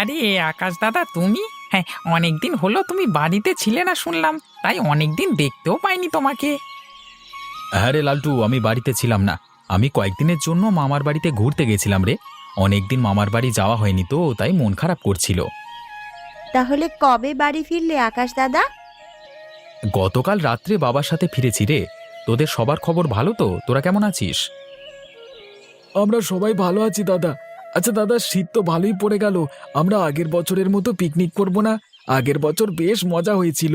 আরে আকাশ দাদা, তুমি? হ্যাঁ, অনেকদিন হলো তুমি বাড়িতে ছিলে না শুনলাম, তাই অনেকদিন দেখতেও পাইনি তোমাকে। হ্যাঁ রে লালটু, আমি বাড়িতে ছিলাম না। আমি কয়েকদিনের জন্য মামার বাড়িতে ঘুরতে গেছিলাম রে। অনেকদিন মামার বাড়ি যাওয়া হয়নি তো, তাই মন খারাপ করছিল। তাহলে কবে বাড়ি ফিরলে আকাশ দাদা? গতকাল রাত্রে বাবার সাথে ফিরেছি রে। তোদের সবার খবর ভালো তো? তোরা কেমন আছিস? আমরা সবাই ভালো আছি দাদা। আচ্ছা দাদা, শীত তো ভালোই পড়ে গেল। আমরা আগের বছরের মতো পিকনিক করব না? আগের বছর বেশ মজা হয়েছিল।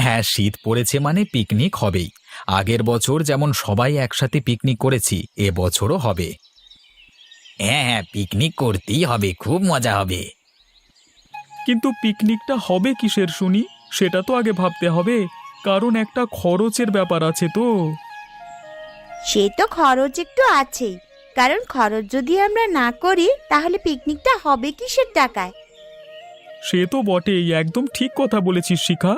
হ্যাঁ, শীত পড়েছে মানে পিকনিক হবেই। আগের বছর যেমন সবাই একসাথে পিকনিক করেছি, এবছরও হবে। হ্যাঁ হ্যাঁ, পিকনিক করতেই হবে, খুব মজা হবে। কিন্তু পিকনিকটা হবে কিসের শুনি? সেটা তো আগে ভাবতে হবে, কারণ একটা খরচের ব্যাপার আছে তো। সে তো খরচ একটু আছেই, কারণ খরচ যদি আমরা না করি তাহলে পিকনিকটা হবে কিসের টাকায়? সে তো বটেই, একদম ঠিক কথা বলেছিস শিখা।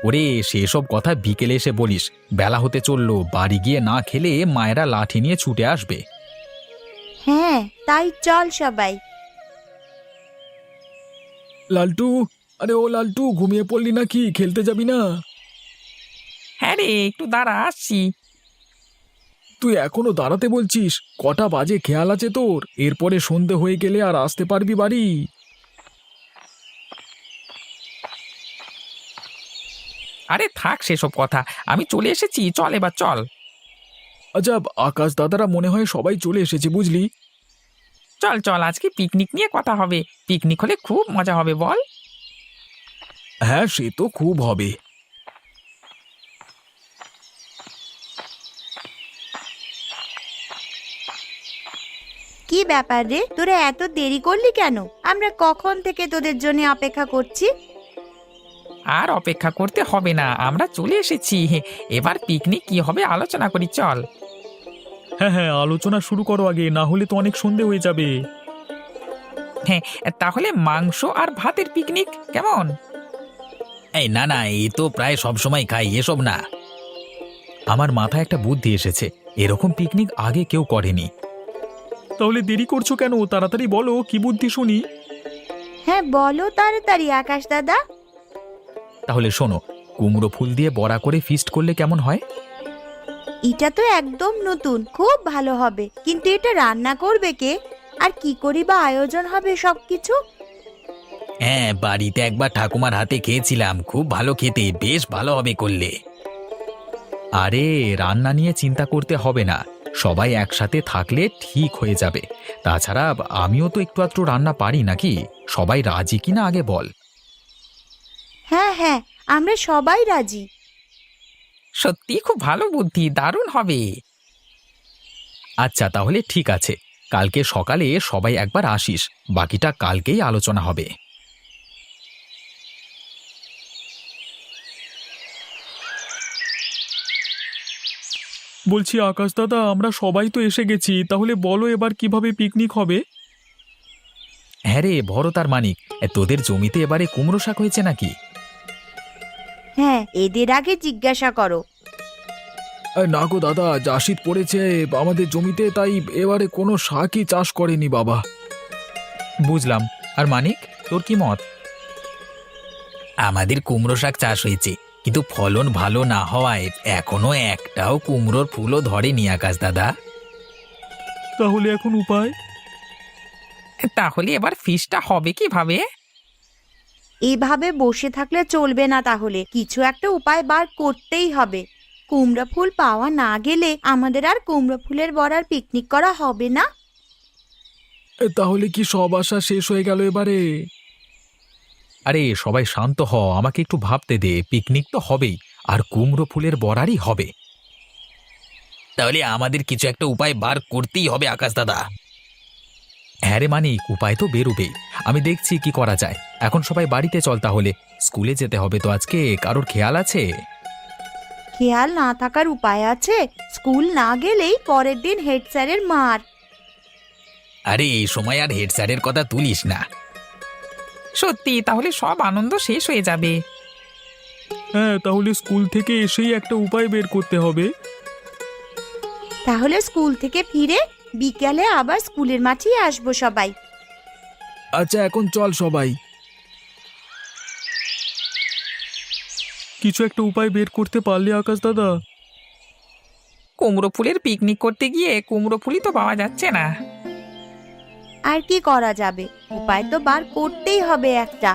ওরে, সেসব কথা বিকেলে এসে বলিস। বেলা হতে চললো, বাড়ি গিয়ে না খেলে মায়েরা লাঠি নিয়ে ছুটে আসবে। হ্যাঁ, তাই চল সবাই। লালটু, আরে ও লালটু, ঘুমিয়ে পড়লি নাকি? খেলতে যাবি না? হ্যাঁ রে, একটু দাঁড়া, আসছি। তুই এখনো দাঁড়াতে বলছিস? কটা বাজে খেয়াল আছে তোর? এরপরে সন্ধে হয়ে গেলে আর আসতে পারবি বাড়ি? আরে থাক সেসব কথা, আমি চলে এসেছি, চল এবার চল। আচ্ছা, আকাশ দাদারা মনে হয় সবাই চলে এসেছে বুঝলি। চল চল, আজকে পিকনিক নিয়ে কথা হবে। পিকনিক হলে খুব মজা হবে, বল? হ্যাঁ, সে তো খুব হবে। কি ব্যাপার রে, তোরা এত দেরি করলি কেন? আমরা কখন থেকে তোদের জন্য অপেক্ষা করছি। আর অপেক্ষা করতে হবে না, আমরা চলে এসেছি। এবার পিকনিক কি হবে আলোচনা করি, চল। হ্যাঁ হ্যাঁ, আলোচনা শুরু করো আগে, না হলে তো অনেক সন্ধে হয়ে যাবে। হ্যাঁ, তাহলে মাংস আর ভাতের পিকনিক কেমন? এই না না, এই তো প্রায় সব সময় খাই, এসব না। আমার মাথায় একটা বুদ্ধি এসেছে, এরকম পিকনিক আগে কেউ করেনি। তাহলে দেরি করছো কেন? তাড়াতাড়ি বলো, কি বুদ্ধি শুনি। হ্যাঁ বলো তাড়াতাড়ি আকাশ দাদা। তাহলে শোনো, কুমড়ো ফুল দিয়ে বড়া করে ফিস্ট করলে কেমন হয়? এটা তো একদম নতুন, খুব ভালো হবে। কিন্তু এটা রান্না করবে কে? আর কি করি বা আয়োজন হবে সবকিছু? হ্যাঁ, বাড়িতে একবার ঠাকুমার হাতে খেয়েছিলাম, খুব ভালো খেতে, বেশ ভালো হবে করলে। আরে রান্না নিয়ে চিন্তা করতে হবে না, সবাই একসাথে থাকলে ঠিক হয়ে যাবে। তাছাড়া আমিও তো একটু আধটু রান্না পারি নাকি? সবাই রাজি কিনা আগে বল। হ্যাঁ হ্যাঁ, আমরা সবাই রাজি। সত্যি খুব ভালো বুদ্ধি, দারুণ হবে। আচ্ছা তাহলে ঠিক আছে, কালকে সকালে সবাই একবার আসিস, বাকিটা কালকেই আলোচনা হবে। বলছি আকাশ দাদা, আমরা সবাই তো এসে গেছি, তাহলে বলো এবার কিভাবে পিকনিক হবে? হ্যাঁ রে ভরত আর মানিক, তোদের জমিতে এবারে কুমড়ো শাক হয়েছে নাকি? হ্যাঁ, এদের আগে জিজ্ঞাসা করো। না গো দাদা, যা শীত পড়েছে আমাদের জমিতে, তাই এবারে কোনো শাকই চাষ করেনি বাবা। বুঝলাম। আর মানিক, তোর কি মত? আমাদের কুমড়ো শাক চাষ হয়েছে, কিন্তু ফলন ভালো না হওয়ায় এখনো একটাও কুমড়োর ফুলও ধরেনি আকাশ দাদা। তাহলে এখন উপায়? তাহলে এবার ফিশটা হবে কিভাবে? এভাবে বসে থাকলে চলবে না, তাহলে কিছু একটা উপায় বার করতেই হবে। কুমড়া ফুল পাওয়া না গেলে আমাদের আর কুমড়া ফুলের বড়ার পিকনিক করা হবে না। তাহলে কি সব আশা শেষ হয়ে গেল এবারে? আরে সবাই শান্ত হ, আমাকে একটু ভাবতে দে। পিকনিক তো হবেই, আর কুমড়ো ফুলের বড়ারই হবে। তাহলে আমাদের কিছু একটা উপায় বার করতেই হবে আকাশ দাদা। হ্যাঁ রে মানিক, উপায় তো বেরোবেই। আমি দেখছি কি করা যায়। এখন সবাই বাড়িতে চল তাহলে, স্কুলে যেতে হবে তো আজকে। কারোর খেয়াল আছে? খেয়াল না থাকার উপায় আছে? স্কুল না গেলেই পরের দিন হেড স্যারের মার। আরে এই সময় আর হেড স্যারের কথা তুলিস না। সত্যি, তাহলে সব আনন্দ শেষ হয়ে যাবে। হ্যাঁ, তাহলে স্কুল থেকে এসেই একটা উপায় বের করতে হবে। তাহলে স্কুল থেকে ফিরে বিকালে আবার স্কুলের মাঠেই আসবো সবাই। আচ্ছা এখন চল সবাই। কিছু একটা উপায় বের করতে পারলে আকাশ দাদা। কুমড়ো ফুলের পিকনিক করতে গিয়ে কুমড়ো ফুলই তো পাওয়া যাচ্ছে না। আর কি করা যাবে, উপায় তো বার করতেই হবে একটা।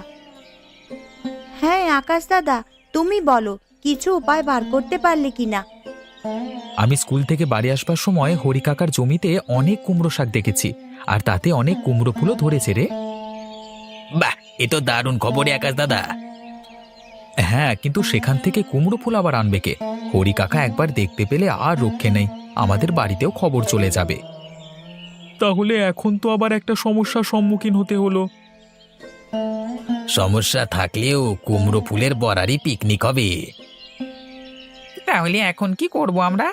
হ্যাঁ আকাশ দাদা, তুমি বলো কিছু উপায় বার করতে পারলে কিনা। আমি স্কুল থেকে বাড়ি আসবার সময় হরিকাকার জমিতে অনেক কুমড়ো শাক দেখেছি, আর তাতে অনেক কুমড়ো ফুলও ধরেছে রে। বাহ, এ তো দারুণ খবর রে আকাশ দাদা। হ্যাঁ, কিন্তু সেখান থেকে কুমড়ো ফুল আবার আনবে কে? হরিকাকা একবার দেখতে পেলে আর রক্ষে নেই, আমাদের বাড়িতেও খবর চলে যাবে। তাহলে এখন তো আবার একটা সমস্যার সম্মুখীন হতে হলো। সমস্যা থাকলেও কুমড়ো ফুলের বরারই পিকনিক হবে। তাহলে এখন কি করব আমরা?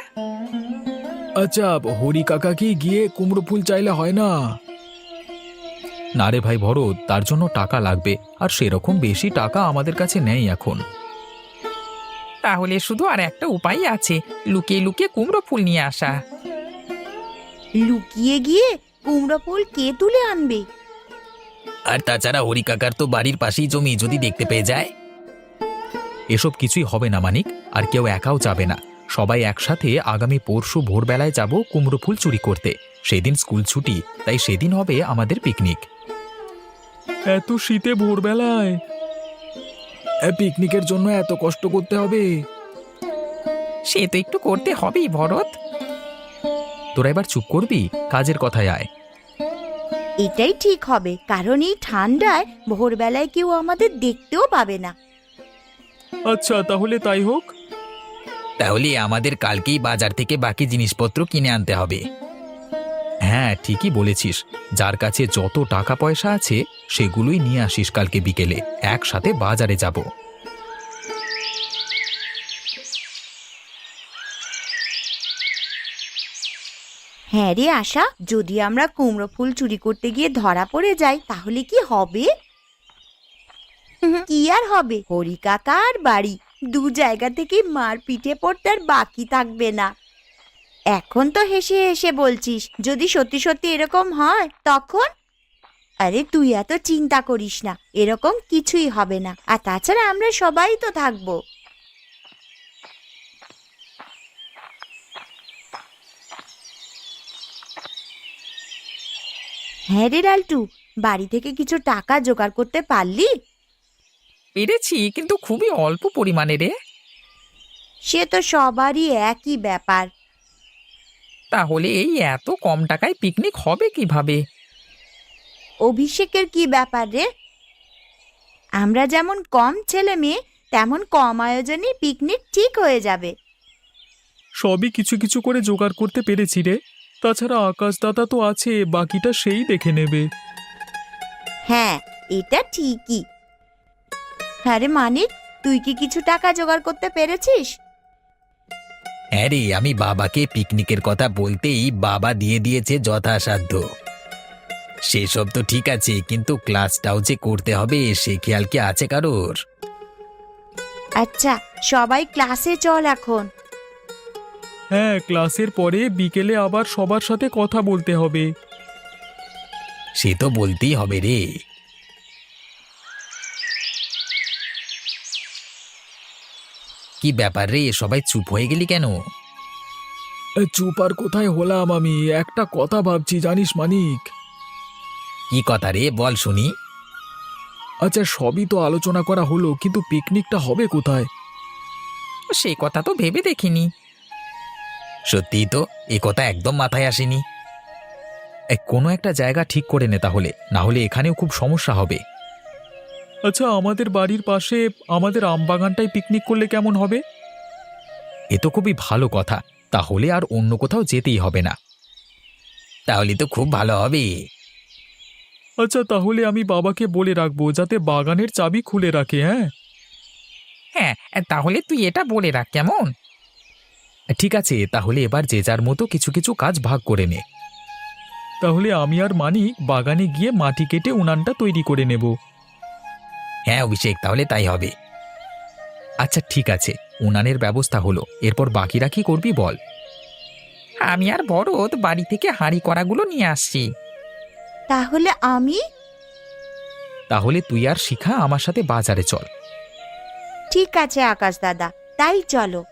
আচ্ছা, হরি কাকা কি গিয়ে কুমড়ো ফুল চাইলে হয় না? না রে ভাই ভরত, তার জন্য টাকা লাগবে, আর সেরকম বেশি টাকা আমাদের কাছে নেই এখন। তাহলে শুধু আর একটা উপায় আছে, লুকিয়ে লুকিয়ে কুমড়ো ফুল নিয়ে আসা। লুকিয়ে গিয়ে কুমড়ো ফুল কে তুলে আনবে? আর তাছাড়া হরিকাকার তো বাড়ির পাশেই জমি, যদি দেখতে পেয়ে যায়। এসব কিছুই হবে না মানিক, আর কেউ একাও যাবে না। সবাই একসাথে আগামী পরশু ভোরবেলায় যাব কুমড়ো ফুল চুরি করতে। সেদিন স্কুল ছুটি, তাই সেদিন হবে আমাদের পিকনিক। এত শীতে ভোরবেলায় পিকনিকের জন্য এত কষ্ট করতে হবে? সে তো একটু করতে হবেই ভরত। তোরা এবার চুপ করবি, কাজের কথায় আয়। এটাই ঠিক হবে, কারণ এই ঠান্ডায় ভোরবেলায় কেউ আমাদের দেখতেও পাবে না। আচ্ছা তাহলে তাই হোক। তাহলে আমাদের কালকেই বাজার থেকে বাকি জিনিসপত্র কিনে আনতে হবে। হ্যাঁ ঠিকই বলেছিস, যার কাছে যত টাকা পয়সা আছে সেগুলোই নিয়ে আসিস কালকে বিকেলে, একসাথে বাজারে যাব। হ্যাঁ রে আশা, যদি আমরা কুমড়ো ফুল চুরি করতে গিয়ে ধরা পড়ে যাই তাহলে কি হবে? কি আর হবে, হরি কাকা আর বাড়ি দু জায়গা থেকে মার পিঠে পড়তে আর বাকি থাকবে না। এখন তো হেসে হেসে বলছিস, যদি সত্যি সত্যি এরকম হয় তখন? আরে তুই এত চিন্তা করিস না, এরকম কিছুই হবে না। আর তাছাড়া আমরা সবাই তো থাকবো। হ্যাঁ রে লালটু, বাড়ি থেকে কিছু টাকা জোগাড় করতে পারলি? পেরেছি, কিন্তু খুবই অল্প পরিমাণে রে। সে তো সবারই একই ব্যাপার। তাহলে এই এত কম টাকায় পিকনিক হবে কিভাবে? অভিষেকের কি ব্যাপার রে? আমরা যেমন কম ছেলে মেয়ে, তেমন কম আয়োজনে পিকনিক ঠিক হয়ে যাবে। সবই কিছু কিছু করে জোগাড় করতে পেরেছি রে। তাছাড়া আকাশ দাদা তো আছে, বাকিটা সেই দেখে নেবে। হ্যাঁ এটা ঠিকই। হ্যাঁ রে মানিক, তুই কি কিছু টাকা জোগাড় করতে পেরেছিস? হ্যাঁ রে, আমি বাবাকে পিকনিকের কথা বলতেই বাবা দিয়ে দিয়েছে যথাসাধ্য। সেসব তো ঠিক আছে, কিন্তু ক্লাসটাও যে করতে হবে সে খেয়াল কি আছে কারোর? আচ্ছা সবাই ক্লাসে চল এখন। হ্যাঁ, ক্লাসের পরে বিকেলে আবার সবার সাথে কথা বলতে হবে। সে তো বলতেই হবে রে। কি ব্যাপার রে, সবাই চুপ হয়ে গেলি কেন? চুপ আর কোথায় হলাম, আমি একটা কথা ভাবছি জানিস মানিক। কি কথা রে, বল শুনি। আচ্ছা সবই তো আলোচনা করা হলো, কিন্তু পিকনিকটা হবে কোথায়? সে কথা তো ভেবে দেখিনি। সত্যিই তো, এ কথা একদম মাথায় আসেনি। কোনো একটা জায়গা ঠিক করে নে তাহলে, না হলে এখানেও খুব সমস্যা হবে। আচ্ছা আমাদের বাড়ির পাশে আমাদের আমবাগানটায় পিকনিক করলে কেমন হবে? এ তো খুবই ভালো কথা, তাহলে আর অন্য কোথাও যেতেই হবে না। তাহলে তো খুব ভালো হবে। আচ্ছা তাহলে আমি বাবাকে বলে রাখবো যাতে বাগানের চাবি খুলে রাখে। হ্যাঁ হ্যাঁ, তাহলে তুই এটা বলে রাখ কেমন? ঠিক আছে, তাহলে এবার যে যার মতো কিছু কিছু কাজ ভাগ করে নে। তাহলে আমি আর মানিক বাগানে গিয়ে মাটি কেটে উনানটা তৈরি করে নেব। হ্যাঁ অভিষেক, তাহলে তাই হবে। আচ্ছা ঠিক আছে, উনানের ব্যবস্থা হলো, এরপর বাকিরা কি করবি বল? আমি আর ভরত বাড়ি থেকে হাঁড়ি কড়াগুলো নিয়ে আসছি। তাহলে আমি? তাহলে তুই আর শিখা আমার সাথে বাজারে চল। ঠিক আছে আকাশ দাদা, তাই চলো।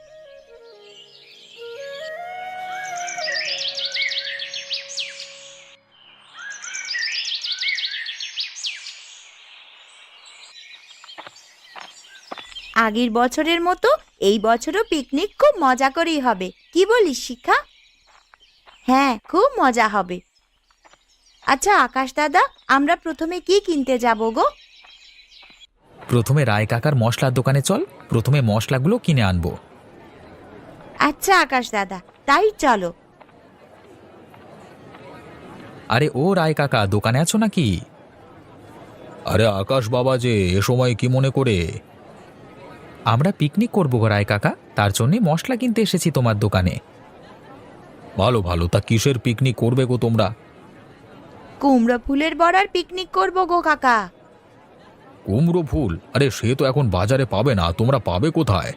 আগের বছরের মতো এই বছরও পিকনিক খুব মজা করেই হবে, কি বলিস শিখা? হ্যাঁ, খুব মজা হবে। আচ্ছা আকাশ দাদা, আমরা প্রথমে কি কিনতে যাব গো? প্রথমে রায় কাকার মশলার দোকানে চল, প্রথমে মশলাগুলো কিনে আনবো। আচ্ছা আকাশ দাদা, তাই চলো। আরে ও রায় কাকা, দোকানে আছো নাকি? আরে আকাশ বাবা যে, এ সময় কি মনে করে? আমরা পিকনিক করবো গো রায় কাকা, তার জন্যে মশলা কিনতে এসেছি তোমার দোকানে। ভালো ভালো, তা কিসের পিকনিক করবে গো তোমরা? কুমড়ো ফুলের বড়ার পিকনিক করব গো কাকা। কুমড়ো ফুল? আরে সে তো এখন বাজারে পাবে না, তোমরা পাবে কোথায়?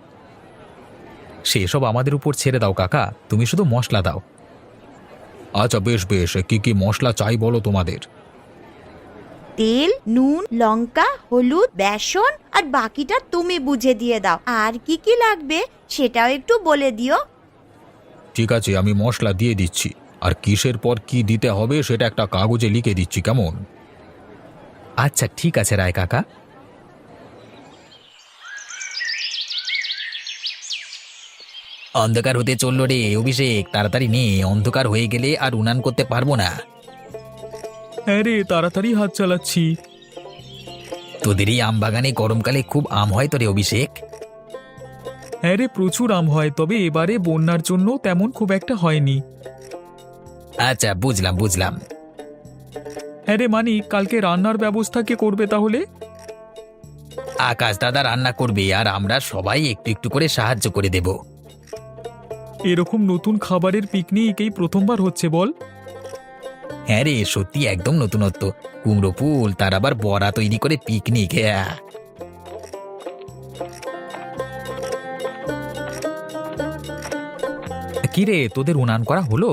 সেসব আমাদের উপর ছেড়ে দাও কাকা, তুমি শুধু মশলা দাও। আচ্ছা বেশ বেশ, কি কি মশলা চাই বলো তোমাদের? তেল, নুন, লঙ্কা, হলুদ, বেসন আর বাকিটা তুমি বুঝে দিয়ে দাও। আর কি কি লাগবে সেটাও একটু বলে দিও। ঠিক আছে, আমি মশলা দিয়ে দিচ্ছি, আর কিসের পর কি দিতে হবে সেটা একটা কাগজে লিখে দিচ্ছি, কেমন? আচ্ছা ঠিক আছে রায় কাকা। অন্ধকার হতে চললো রে অভিষেক, তাড়াতাড়ি নে, অন্ধকার হয়ে গেলে আর উনান করতে পারবো না। হ্যাঁ রে, তাড়াতাড়ি হাত চালাচ্ছি। তোদের এই আম বাগানে গরমকালে খুব আম হয় তো রে অভিষেক? হ্যাঁ রে, প্রচুর আম হয়, তবে এবারে বন্যার জন্য তেমন খুব একটা হয়নি। আচ্ছা বুঝলাম বুঝলাম। হ্যাঁ রে মানি, কালকে রান্নার ব্যবস্থা কে করবে তাহলে? আকাশ দাদা রান্না করবে, আর আমরা সবাই একটু একটু করে সাহায্য করে দেব। এরকম নতুন খাবারের পিকনিক এই প্রথমবার হচ্ছে বল? হ্যাঁ রে, সত্যি একদম নতুনত্ব। কুমড়ো ফুল, তার আবার বড়া তৈরি করে পিকনিক। হ্যাঁ কিরে, তোদের উনান করা হলো?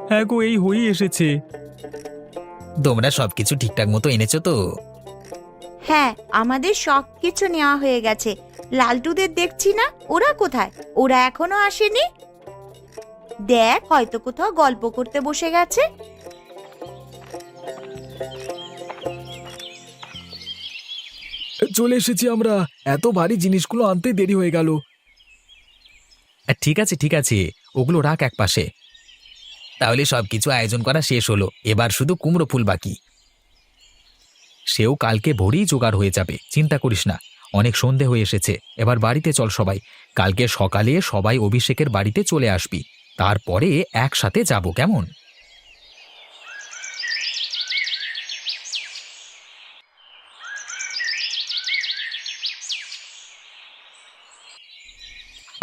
হ্যাঁ গো, এই হয়েই এসেছে। তোমরা সবকিছু ঠিকঠাক মতো এনেছো তো? হ্যাঁ, আমাদের সব কিছু নেওয়া হয়ে গেছে। লালটুদের দেখছি না, ওরা কোথায়? ওরা এখনো আসেনি। দেখ, হয়তো কোথাও গল্প করতে বসে গেছে। চলে এসেছি আমরা, এত ভারী জিনিসগুলো আনতে দেরি হয়ে গেল। ঠিক আছে ঠিক আছে, ওগুলো রাখ এক পাশে। তাহলে সবকিছু আয়োজন করা শেষ হলো, এবার শুধু কুমড়ো ফুল বাকি। সেও কালকে ভোরেই জোগাড় হয়ে যাবে, চিন্তা করিস না। অনেক সন্ধে হয়ে এসেছে, এবার বাড়িতে চল সবাই। কালকে সকালে সবাই অভিষেকের বাড়িতে চলে আসবি, তারপরে একসাথে যাব, কেমন?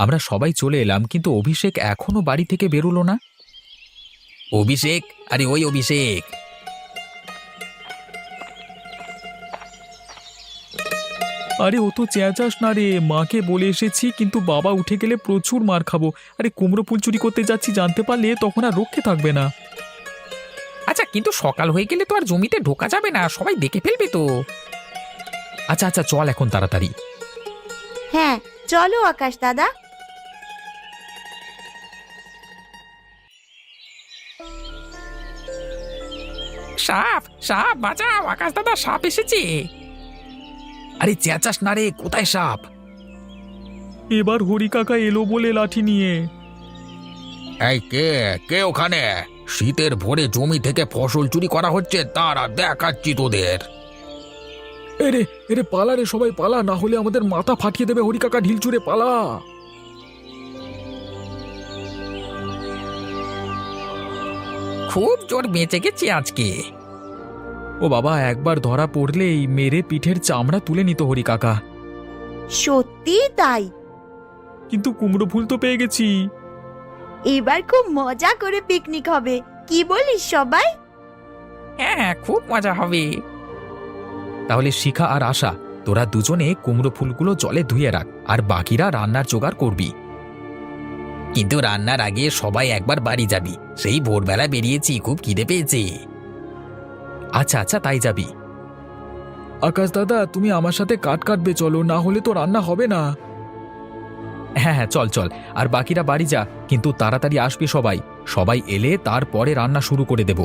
আমরা সবাই চলে এলাম, কিন্তু অভিষেক এখনো বাড়ি থেকে বেরোলো না। অভিষেক, আরে ওই অভিষেক! আরে ও তো চেঁচাস না রে, মাকে বলে এসেছি, কিন্তু বাবা উঠে গেলে প্রচুর মার খাবো। আরে কুমড়ো ফুল চুরি করতে যাচ্ছি জানতে পারলে তখন আর রক্ষে থাকবে না। আচ্ছা, কিন্তু সকাল হয়ে গেলে তো আর জমিতে ঢোকা যাবে না, সবাই দেখে ফেলবে তো। আচ্ছা আচ্ছা, চল এখন তাড়াতাড়ি। হ্যাঁ চলো আকাশ দাদা। সাপ সাপ, বাঁচাও, আকাশ দাদা সাপ এসেছে। আরে চেঁচাস না রে, কোথায় সাপ? এবার হরি কাকা এলো বলে লাঠি নিয়ে। এই কে কে ওখানে? শীতের ভোরে জমি থেকে ফসল চুরি করা হচ্ছে, তারা দেখাচ্ছি তোদের। এরে এরে পালা রে, সবাই পালা, না হলে আমাদের মাথা ফাটিয়ে দেবে হরি কাকা, ঢিল ছুঁড়ে পালা। খুব জোর বেঁচে গেছি আজকে। ও বাবা, একবার ধরা পড়লেই মেরে পিঠের চামড়া তুলে নিত হরি কাকা। সত্যি তাই। কিন্তু কুমড়ো ফুল তো পেয়ে গেছি। এবার খুব মজা করে পিকনিক হবে, কি বলিস সবাই? হ্যাঁ, খুব মজা হবে। তাহলে শিখা আর আশা, তোরা দুজনে কুমড়ো ফুলগুলো জলে ধুয়ে রাখ, আর বাকিরা রান্নার জোগাড় করবি। কিন্তু রান্নার আগে সবাই একবার বাড়ি যাবি, সেই ভোরবেলা বেরিয়েছি, খুব খিদে পেয়েছে। আচ্ছা আচ্ছা, তাই যাবি। আকাশ দাদা, তুমি আমার সাথে কাট কাটবে চলো, না হলে তো রান্না হবে না। হ্যাঁ হ্যাঁ, চল চল। আর বাকিরা বাড়ি যা, কিন্তু তাড়াতাড়ি আসবি সবাই। সবাই এলে তারপরে রান্না শুরু করে দেব।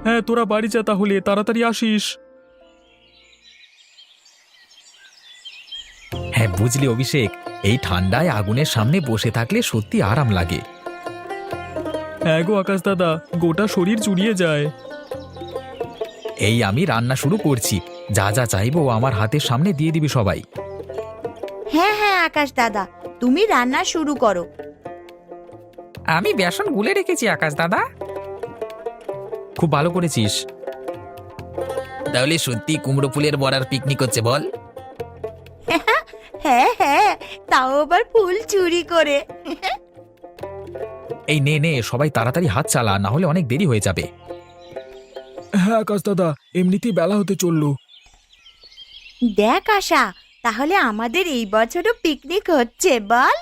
হ্যাঁ, তোরা বাড়ি যা তাহলে, তাড়াতাড়ি আসিস। হ্যাঁ বুঝলি অভিষেক, এই ঠান্ডায় আগুনের সামনে বসে থাকলে সত্যি আরাম লাগে। হ্যাঁ গো আকাশ দাদা, গোটা শরীর জুড়িয়ে যায়। এই আমি রান্না শুরু করছি, যা যা চাইবো আমার হাতের সামনে দিয়ে দিবি সবাই। হ্যাঁ হ্যাঁ আকাশ দাদা, তুমি রান্না শুরু করো। আমি বেসন গুলে রেখেছি আকাশ দাদা। খুব ভালো করেছিস। তাহলে সত্যি কুমড়ো ফুলের বড়ার পিকনিক হচ্ছে বল? হ্যাঁ হ্যাঁ, তাও আবার ফুল চুরি করে। এই নে নে, সবাই তাড়াতাড়ি হাত চালা, না হলে অনেক দেরি হয়ে যাবে। হ্যাঁ আকাশ দাদা, এমনিতেই বেলা হতে চললো। দেখ আশা, তাহলে আমাদের এই বছরও পিকনিক হচ্ছে বল।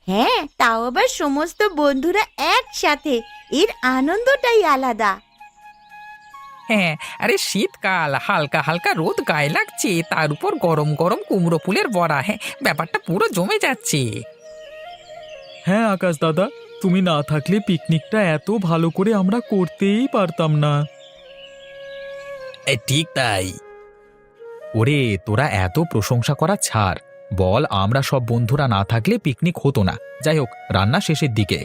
হ্যাঁ, তাও আবার সমস্ত বন্ধুরা একসাথে, এর আনন্দটাই আলাদা। হ্যাঁ, আরে শীতকাল, হালকা হালকা রোদ গায়ে লাগছে, তার উপর গরম গরম কুমড়ো ফুলের বড়া। হ্যাঁ, ব্যাপারটা পুরো জমে যাচ্ছে। হ্যাঁ আকাশ দাদা, তুমি না থাকলে পিকনিকটা এত ভালো করে আমরা করতেই পারতাম না। ঠিক তাই। ওরে, তোরা এত প্রশংসা করা ছাড়, বল আমরা সব বন্ধুরা না থাকলে পিকনিক হতো না। যাই হোক, রান্না শেষের দিকে।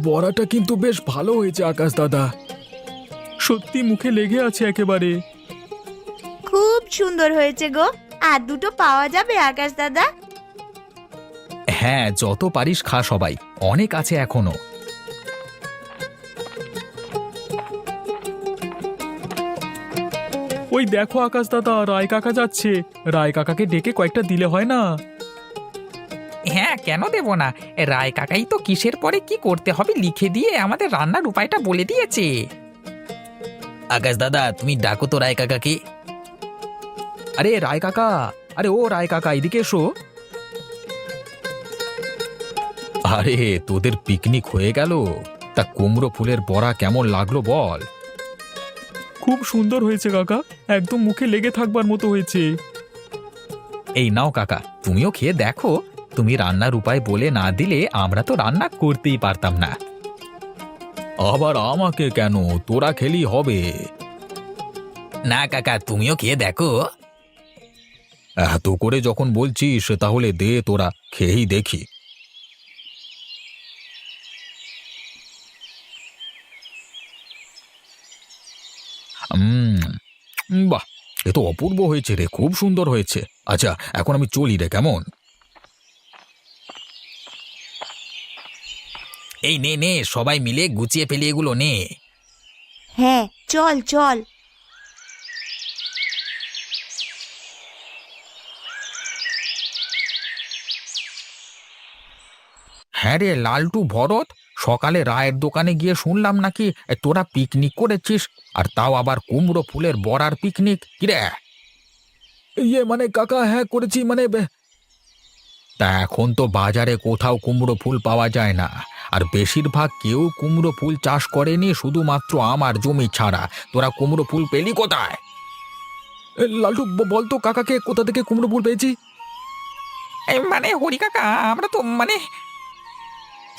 বড়াটা কিন্তু বেশ ভালো হয়েছে আকাশ দাদা, সত্যি মুখে লেগে আছে একেবারে। খুব সুন্দর হয়েছে গো। আর দুটো পাওয়া যাবে আকাশ দাদা? হ্যাঁ, যত পারিস খা সবাই, অনেক আছে এখনো। ওই দেখো আকাশ দাদা, রায় কাকা যাচ্ছে। রায় কাকাকে ডেকে কয়েকটা দিলে হয় না? হ্যাঁ, কেন দেব না? রায় কাকাই তো কিসের পরে কি করতে হবে লিখে দিয়ে আমাদের রান্নার উপায়টা বলে দিয়েছে। আকাশ দাদা, তুমি ডাকো তো রায় কাকাকে। আরে রায় কাকা, আরে ও রায় কাকা, এদিকে এসো। আরে তোদের পিকনিক হয়ে গেল? তা কুমড়ো ফুলের বড়া কেমন লাগলো বল? খুব সুন্দর হয়েছে কাকা, একদম মুখে লেগে থাকবার মতো হয়েছে। এই নাও কাকা, তুমিও খেয়ে দেখো। তুমি রান্নার উপায় বলে না দিলে আমরা তো রান্না করতেই পারতাম না। আবার আমাকে কেন? তোরা খেলি হবে। না কাকা, তুমিও খেয়ে দেখো। এত করে যখন বলছিস তাহলে দে, তোরা খেয়েই দেখি। বাহ, এ তো অপূর্ব হয়েছে রে, খুব সুন্দর হয়েছে। আচ্ছা, এখন আমি চলি রে, কেমন? এই নে নে, সবাই মিলে গুছিয়ে ফেলি এগুলো নে। হ্যাঁ, চল চল। হ্যাঁ রে লালটু, ভরত, সকালে রায়ের দোকানে গিয়ে শুনলাম নাকি তোরা পিকনিক করেছিস, আর তাও আবার কুমড়ো ফুলের বড়ার পিকনিক। কিরে? মানে কাকা, হ্যাঁ করেছি, মানে তা এখন তো বাজারে কোথাও কুমড়ো ফুল পাওয়া যায় না, আর বেশিরভাগ কেউ কুমড়ো ফুল চাষ করেনি, শুধুমাত্র আমার জমি ছাড়া। তোরা কুমড়ো ফুল পেলি কোথায়? লালটু বলতো কাকাকে কোথা থেকে কুমড়ো ফুল পেয়েছি। মানে হরি কাকা, আমরা তো মানে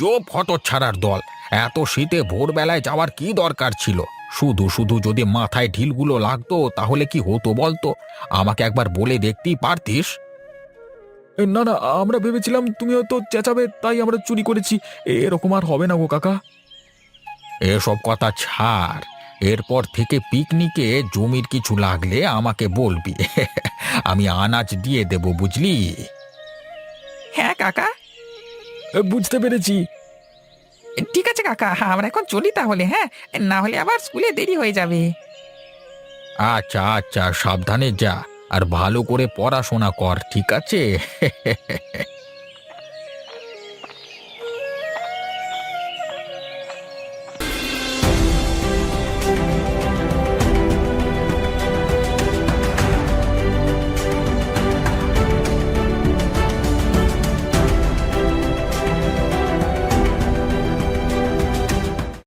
চোপ হতো ছাড়ার দল। এত শীতে ভোরবেলায় যাওয়ার কি দরকার ছিল? শুধু শুধু যদি মাথায় ঢিলগুলো লাগতো তাহলে কি হতো বলতো? আমাকে একবার বলে দেখতেই পারতিস। না না, আমরা ভেবেছিলাম তুমি হয়তো চেঁচাবে, তাই আমরা চুরি করেছি। এরকম আর হবে না গো কাকা। এসব কথা ছাড়, এরপর থেকে পিকনিকে জমির কিছু লাগলে আমাকে বলবি। আমি আনাজ দিয়ে দেব, বুঝলি? হ্যাঁ কাকা, বুঝতে পেরেছি। ঠিক আছে কাকা, আমরা এখন চলি তাহলে। হ্যাঁ, না হলে আবার স্কুলে দেরি হয়ে যাবে। আচ্ছা আচ্ছা, সাবধানে যা, আর ভালো করে পড়াশোনা কর, ঠিক আছে?